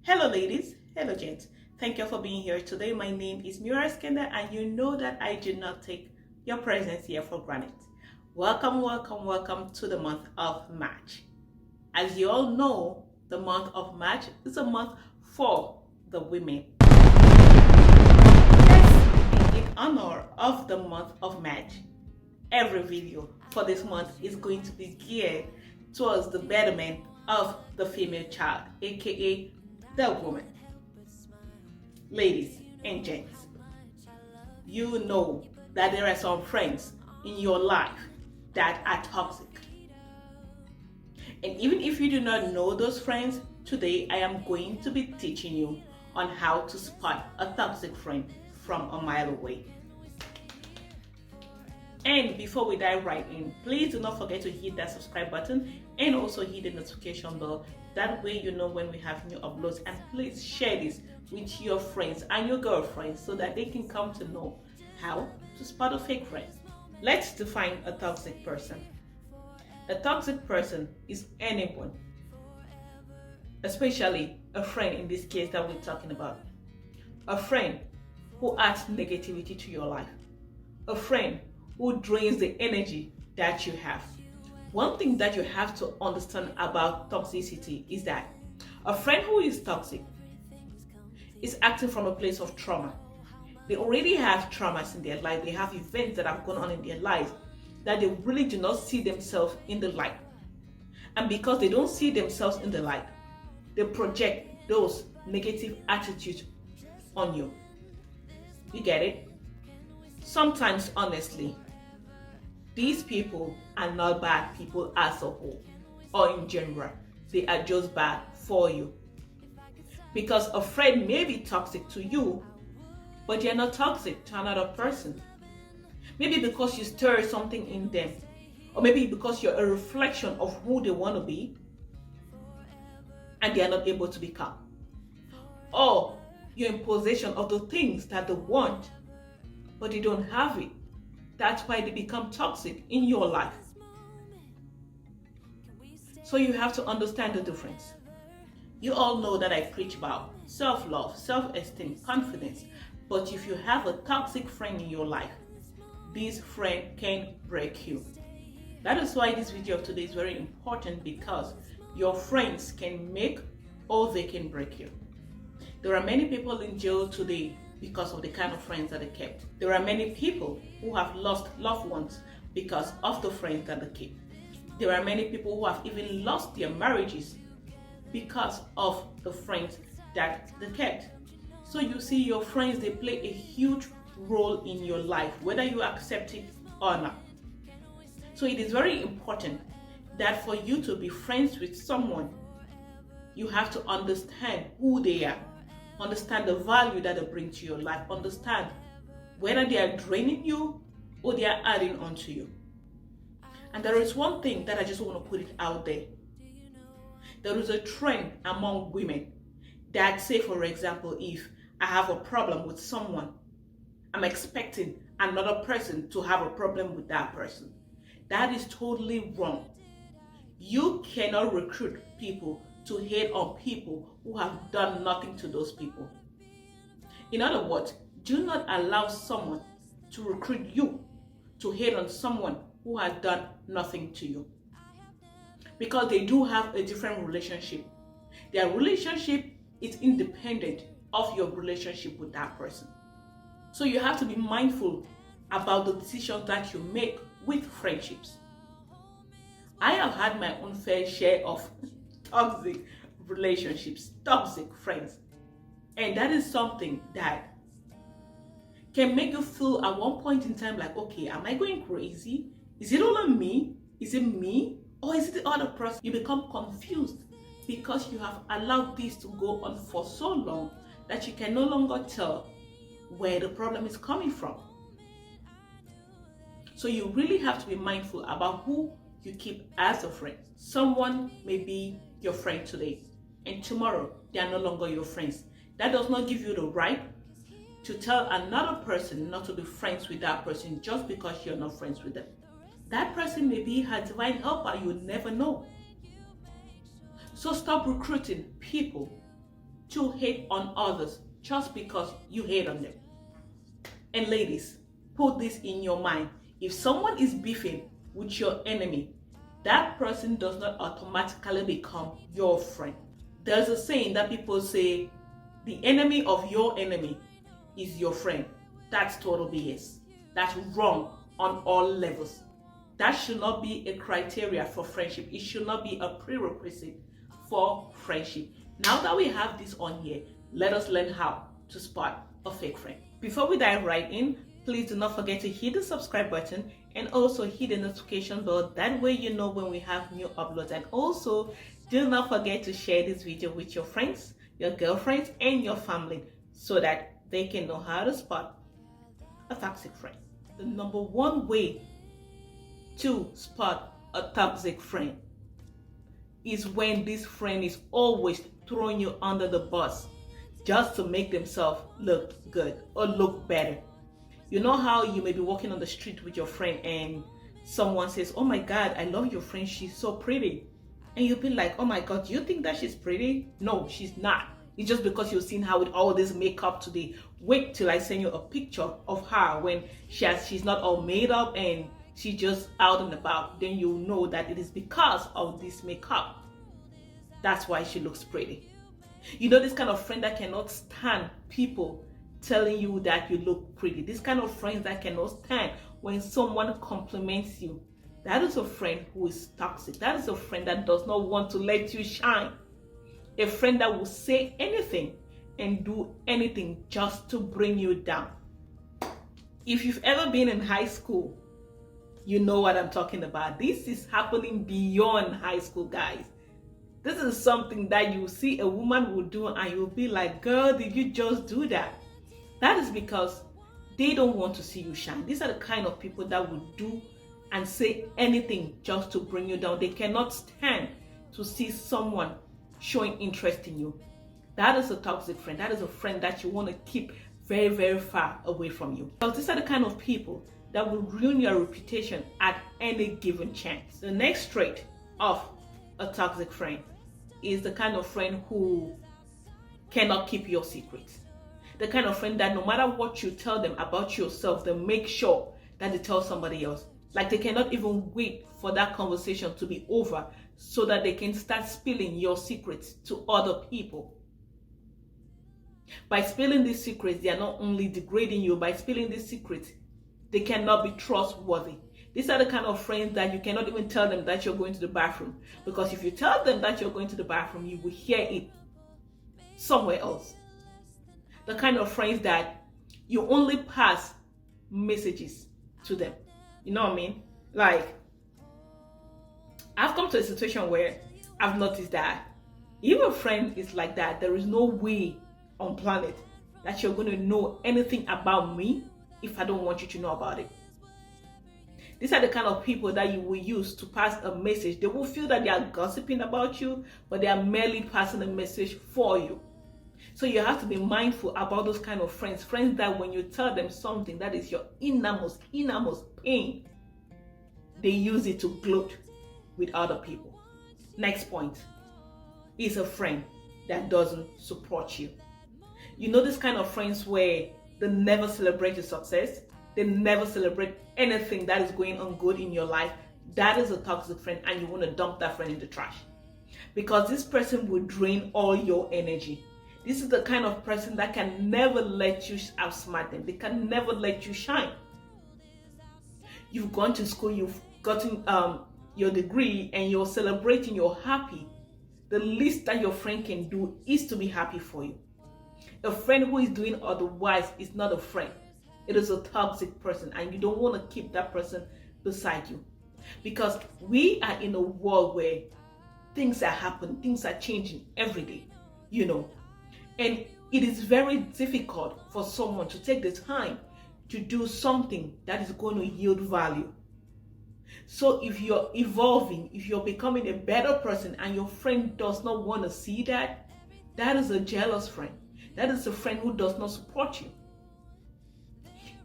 Hello ladies, hello gents. Thank you for being here today. My name is Mira Skender and you know that I do not take your presence here for granted. Welcome to the month of March. As you all know, the month of March is a month for the women. Yes, in honor of the month of March, every video for this month is going to be geared towards the betterment of the female child, aka the woman. Ladies and gents, you know that there are some friends in your life that are toxic. And even if you do not know those friends, today I am going to be teaching you on how to spot a toxic friend from a mile away. And before we dive right in, please do not forget to hit that subscribe button and also hit the notification bell. That way you know when we have new uploads, and please share this with your friends and your girlfriends so that they can come to know how to spot a fake friend. Let's define a toxic person. A toxic person is anyone, especially a friend in this case that we're talking about. A friend who adds negativity to your life. A friend who drains the energy that you have. One thing that you have to understand about toxicity is that a friend who is toxic is acting from a place of trauma. They already have traumas in their life. They have events that have gone on in their lives that they really do not see themselves in the light. And because they don't see themselves in the light, they project those negative attitudes on you. You get it? Sometimes, honestly, these people are not bad people as a whole or in general. They are just bad for you. Because a friend may be toxic to you, but you're not toxic to another person. Maybe because you stir something in them, or maybe because you're a reflection of who they want to be and they are not able to become. Or you're in possession of the things that they want, but they don't have it. That's why they become toxic in your life. So you have to understand the difference. You all know that I preach about self-love, self-esteem, confidence. But if you have a toxic friend in your life, this friend can break you. That is why this video of today is very important, because your friends can make or they can break you. There are many people in jail today because of the kind of friends that they kept. There are many people who have lost loved ones because of the friends that they keep. There are many people who have even lost their marriages because of the friends that they kept. So you see, your friends, they play a huge role in your life, whether you accept it or not. So it is very important that for you to be friends with someone, you have to understand who they are. Understand the value that they bring to your life. Understand whether they are draining you or they are adding on to you. And there is one thing that I just want to put it out there. There is a trend among women that, say for example, if I have a problem with someone, I'm expecting another person to have a problem with that person. That is totally wrong. You cannot recruit people to hate on people who have done nothing to those people. In other words, do not allow someone to recruit you to hate on someone who has done nothing to you. Because they do have a different relationship. Their relationship is independent of your relationship with that person. So you have to be mindful about the decisions that you make with friendships. I have had my own fair share of toxic relationships, toxic friends. And that is something that can make you feel at one point in time like, okay, am I going crazy? Is it all on me? Is it me? Or is it the other person? You become confused because you have allowed this to go on for so long that you can no longer tell where the problem is coming from. So you really have to be mindful about who you keep as a friend. Someone may be your friend today, and tomorrow they are no longer your friends. That does not give you the right to tell another person not to be friends with that person just because you're not friends with them. That person may be her divine helper, you would never know. So stop recruiting people to hate on others just because you hate on them. And ladies, put this in your mind. If someone is beefing with your enemy, that person does not automatically become your friend. There's a saying that people say, the enemy of your enemy is your friend. That's total BS. That's wrong on all levels. That should not be a criteria for friendship. It should not be a prerequisite for friendship. Now that we have this on here, let us learn how to spot a fake friend. Before we dive right in, please do not forget to hit the subscribe button and also hit the notification bell. That way you know when we have new uploads. And also, do not forget to share this video with your friends, your girlfriends, and your family so that they can know how to spot a toxic friend. The number one way to spot a toxic friend is when this friend is always throwing you under the bus just to make themselves look good or look better. You know how you may be walking on the street with your friend and someone says, "Oh my God, I love your friend, she's so pretty." And you'll be like, "Oh my God, you think that she's pretty?" No, she's not. It's just because you've seen her with all this makeup today. Wait till I send you a picture of her when she's not all made up and she's just out and about. Then you'll know that it is because of this makeup. That's why she looks pretty. You know, this kind of friend that cannot stand people telling you that you look pretty. This kind of friends that cannot stand when someone compliments you. That is a friend who is toxic. That is a friend that does not want to let you shine. A friend that will say anything and do anything just to bring you down. If you've ever been in high school, you know what I'm talking about. This is happening beyond high school, guys. This is something that you see a woman will do and you'll be like, "Girl, did you just do that?" That is because they don't want to see you shine. These are the kind of people that will do and say anything just to bring you down. They cannot stand to see someone showing interest in you. That is a toxic friend. That is a friend that you want to keep very, very far away from you. Because these are the kind of people that will ruin your reputation at any given chance. The next trait of a toxic friend is the kind of friend who cannot keep your secrets. The kind of friend that no matter what you tell them about yourself, they make sure that they tell somebody else. Like they cannot even wait for that conversation to be over so that they can start spilling your secrets to other people. By spilling these secrets, they are not only degrading you. By spilling these secrets, they cannot be trustworthy. These are the kind of friends that you cannot even tell them that you're going to the bathroom. Because if you tell them that you're going to the bathroom, you will hear it somewhere else. The kind of friends that you only pass messages to them. You know what I mean? Like, I've come to a situation where I've noticed that if a friend is like that, there is no way on planet that you're going to know anything about me if I don't want you to know about it. These are the kind of people that you will use to pass a message. They will feel that they are gossiping about you, but they are merely passing a message for you. So you have to be mindful about those kind of friends. Friends that when you tell them something that is your innermost pain, they use it to gloat with other people. Next point is a friend that doesn't support you. You know this kind of friends where they never celebrate your success. They never celebrate anything that is going on good in your life. That is a toxic friend and you want to dump that friend in the trash. Because this person will drain all your energy. This is the kind of person that can never let you outsmart them. They can never let you shine. You've gone to school, you've gotten your degree and you're celebrating, you're happy. The least that your friend can do is to be happy for you. A friend who is doing otherwise is not a friend. It is a toxic person and you don't want to keep that person beside you. Because we are in a world where things are happening, things are changing every day, you know. And it is very difficult for someone to take the time to do something that is going to yield value. So if you're evolving, if you're becoming a better person and your friend does not want to see that, that is a jealous friend. That is a friend who does not support you.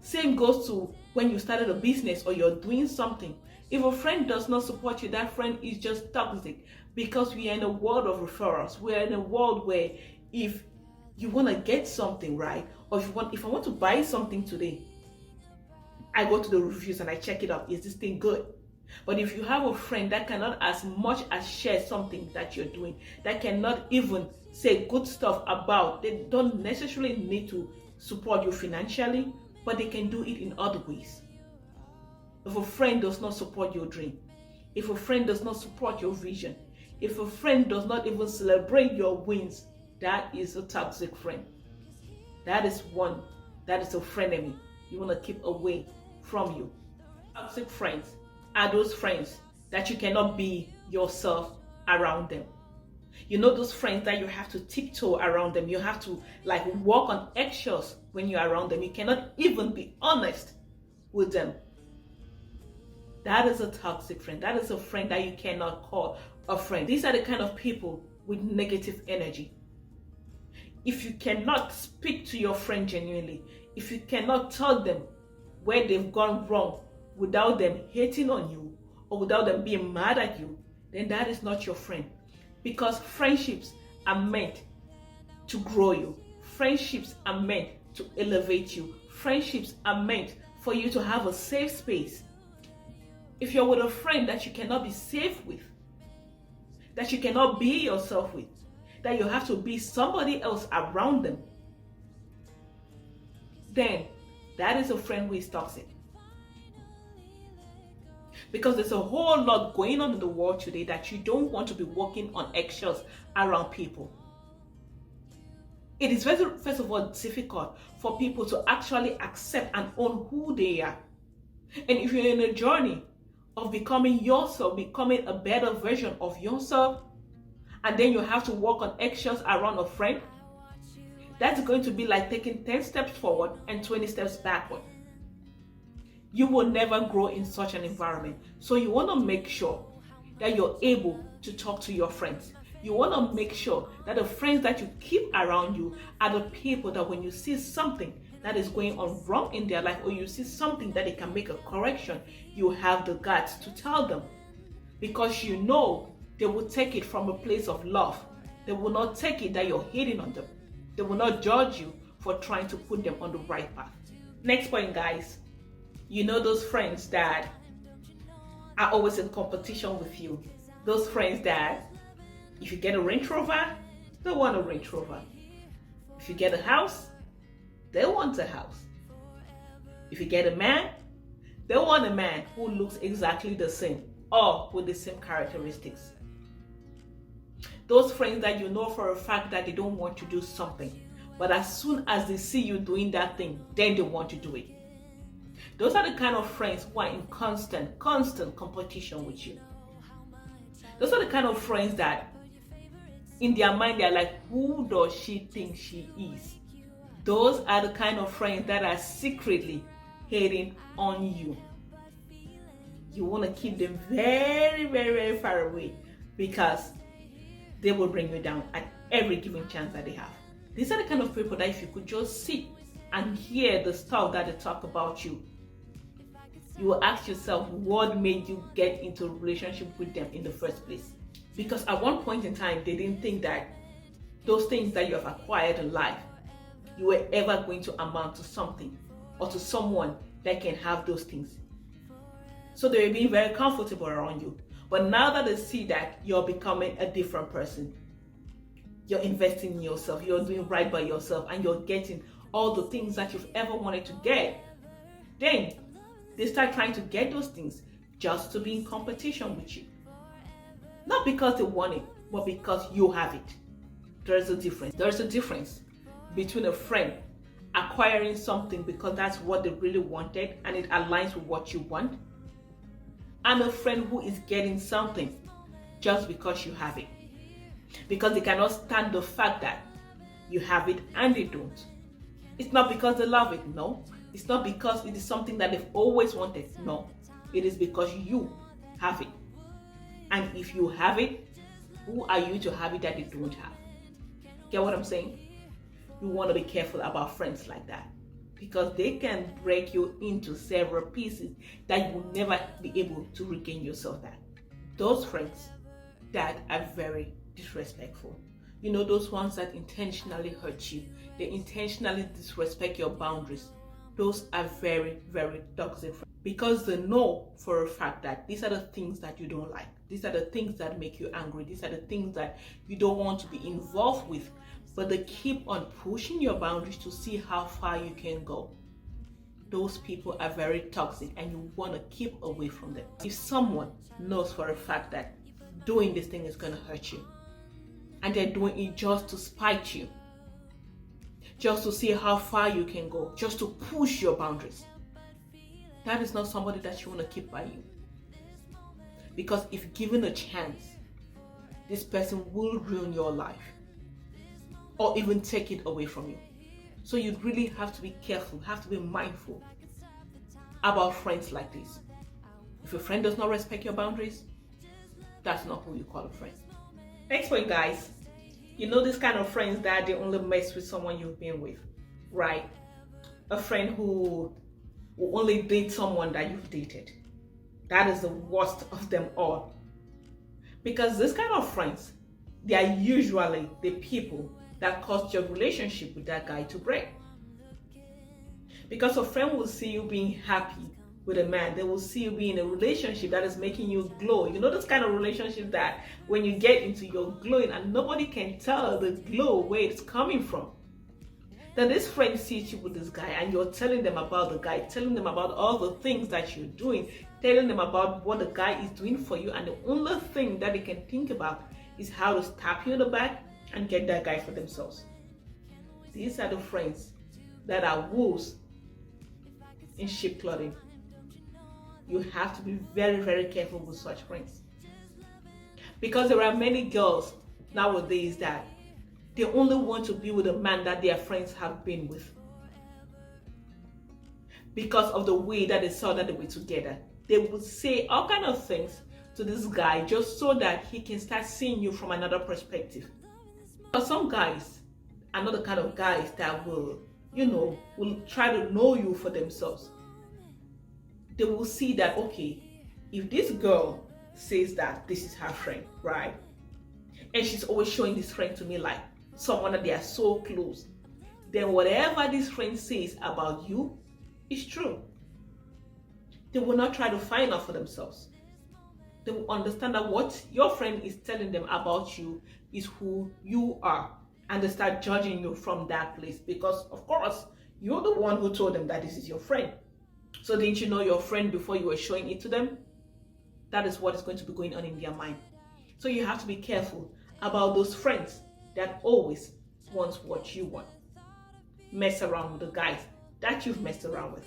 Same goes to when you started a business or you're doing something. If a friend does not support you, that friend is just toxic, because we are in a world of referrals. We are in a world where if You want to get something, right? Or if I want to buy something today, I go to the reviews and I check it out. Is this thing good? But if you have a friend that cannot as much as share something that you're doing, that cannot even say good stuff about, they don't necessarily need to support you financially, but they can do it in other ways. If a friend does not support your dream, if a friend does not support your vision, if a friend does not even celebrate your wins, that is a toxic friend. That is a frenemy you want to keep away from you. Toxic friends are those friends that you cannot be yourself around them. You know, those friends that you have to tiptoe around them. You have to like walk on eggshells when you're around them. You cannot even be honest with them. That is a toxic friend. That is a friend that you cannot call a friend. These are the kind of people with negative energy. If you cannot speak to your friend genuinely, if you cannot tell them where they've gone wrong without them hating on you or without them being mad at you, then that is not your friend. Because friendships are meant to grow you. Friendships are meant to elevate you. Friendships are meant for you to have a safe space. If you're with a friend that you cannot be safe with, that you cannot be yourself with, that you have to be somebody else around them, then that is a friend who is toxic. Because there's a whole lot going on in the world today that you don't want to be walking on eggshells around people. It is first of all difficult for people to actually accept and own who they are. And if you're in a journey of becoming yourself, becoming a better version of yourself, and then you have to walk on eggshells around a friend, that's going to be like taking 10 steps forward and 20 steps backward. You will never grow in such an environment. So you want to make sure that you're able to talk to your friends. You want to make sure that the friends that you keep around you are the people that when you see something that is going on wrong in their life, or you see something that they can make a correction, you have the guts to tell them. Because you know they will take it from a place of love. They will not take it that you're hating on them. They will not judge you for trying to put them on the right path. Next point, guys. You know those friends that are always in competition with you. Those friends that if you get a Range Rover, they want a Range Rover. If you get a house, they want a house. If you get a man, they want a man who looks exactly the same or with the same characteristics. Those friends that you know for a fact that they don't want to do something, but as soon as they see you doing that thing, then they want to do it. Those are the kind of friends who are in constant competition with you. Those are the kind of friends that in their mind they're like, who does she think she is? Those are the kind of friends that are secretly hating on you. You want to keep them very, very, very far away because they will bring you down at every given chance that they have. These are the kind of people that if you could just sit and hear the stuff that they talk about you, you will ask yourself what made you get into a relationship with them in the first place. Because at one point in time, they didn't think that those things that you have acquired in life, you were ever going to amount to something or to someone that can have those things. So they were being very comfortable around you. But now that they see that you're becoming a different person, you're investing in yourself, you're doing right by yourself, and you're getting all the things that you've ever wanted to get, then they start trying to get those things just to be in competition with you. Not because they want it, but because you have it. There's a difference. There's a difference between a friend acquiring something because that's what they really wanted and it aligns with what you want, and a friend who is getting something just because you have it. Because they cannot stand the fact that you have it and they don't. It's not because they love it, no. It's not because it is something that they've always wanted, no. It is because you have it. And if you have it, who are you to have it that they don't have? Get what I'm saying? You want to be careful about friends like that, because they can break you into several pieces that you will never be able to regain yourself back. Those friends that are very disrespectful. You know, those ones that intentionally hurt you, they intentionally disrespect your boundaries. Those are very, very toxic friends, because they know for a fact that these are the things that you don't like. These are the things that make you angry. These are the things that you don't want to be involved with. But they keep on pushing your boundaries to see how far you can go. Those people are very toxic and you want to keep away from them. If someone knows for a fact that doing this thing is going to hurt you, and they're doing it just to spite you, just to see how far you can go, just to push your boundaries, that is not somebody that you want to keep by you. Because if given a chance, this person will ruin your life or even take it away from you. So you really have to be careful, have to be mindful about friends like this. If a friend does not respect your boundaries, that's not who you call a friend. Next point, guys. You know this kind of friends that they only mess with someone you've been with, right? A friend who will only date someone that you've dated. That is the worst of them all. Because this kind of friends, they are usually the people that caused your relationship with that guy to break. Because a friend will see you being happy with a man, they will see you being in a relationship that is making you glow. You know this kind of relationship that when you get into, you're glowing and nobody can tell the glow where it's coming from. Then this friend sees you with this guy and you're telling them about the guy, telling them about all the things that you're doing, telling them about what the guy is doing for you, and the only thing that they can think about is how to stab you in the back and get that guy for themselves. These are the friends that are wolves in sheep clothing. You have to be very, very careful with such friends. Because there are many girls nowadays that they only want to be with a man that their friends have been with. Because of the way that they saw that they were together. They would say all kinds of things to this guy just so that he can start seeing you from another perspective. But some guys are not the kind of guys that will try to know you for themselves. They will see that, okay, if this girl says that this is her friend, right? And she's always showing this friend to me like someone that they are so close, then whatever this friend says about you is true. They will not try to find out for themselves. They will understand that what your friend is telling them about you is who you are, and they start judging you from that place because, of course, you're the one who told them that this is your friend. So didn't you know your friend before you were showing it to them? That is what is going to be going on in their mind. So you have to be careful about those friends that always want what you want. Mess around with the guys that you've messed around with.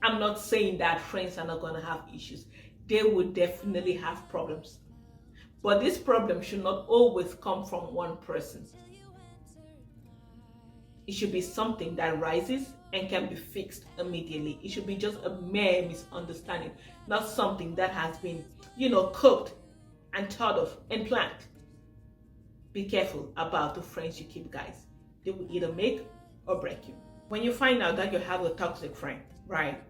I'm not saying that friends are not going to have issues. They will definitely have problems. But this problem should not always come from one person. It should be something that rises and can be fixed immediately. It should be just a mere misunderstanding, not something that has been, cooked and thought of and planned. Be careful about the friends you keep, guys. They will either make or break you. When you find out that you have a toxic friend, right?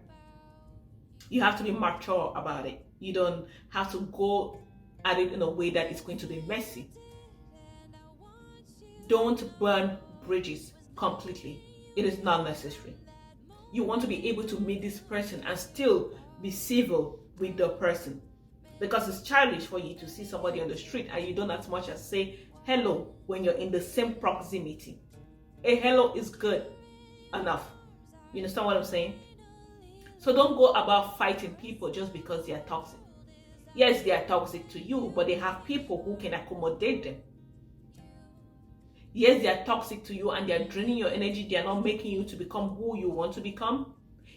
You have to be mature about it. You don't have to go at it in a way that is going to be messy. Don't burn bridges completely. It is not necessary. You want to be able to meet this person and still be civil with the person, because it's childish for you to see somebody on the street and you don't as much as say hello when you're in the same proximity. A hello is good enough. You understand what I'm saying? So don't go about fighting people just because they are toxic. Yes, they are toxic to you, but they have people who can accommodate them. Yes, they are toxic to you and they are draining your energy. They are not making you to become who you want to become.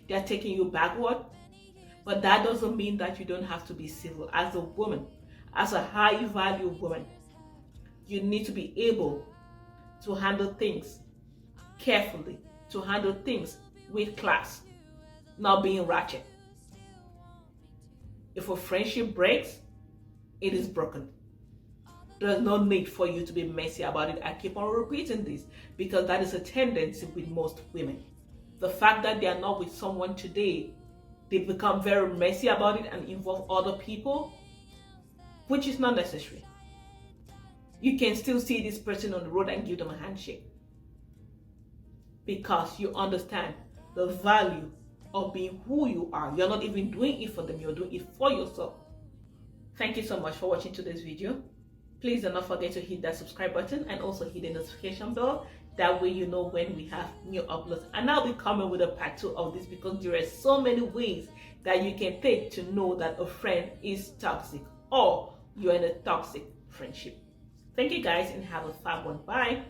They are taking you backward. But that doesn't mean that you don't have to be civil. As a woman, as a high value woman, you need to be able to handle things carefully, to handle things with class, not being ratchet. If a friendship breaks, it is broken. There's no need for you to be messy about it. I keep on repeating this because that is a tendency with most women. The fact that they are not with someone today, they become very messy about it and involve other people, which is not necessary. you can still see this person on the road and give them a handshake, because you understand the value of being who you are. You're not even doing it for them, you're doing it for yourself. Thank you so much for watching today's video. Please do not forget to hit that subscribe button and also hit the notification bell. That way you know when we have new uploads. And I'll be coming with a part 2 of this, because there are so many ways that you can take to know that a friend is toxic or you're in a toxic friendship. Thank you guys and have a fab one. Bye.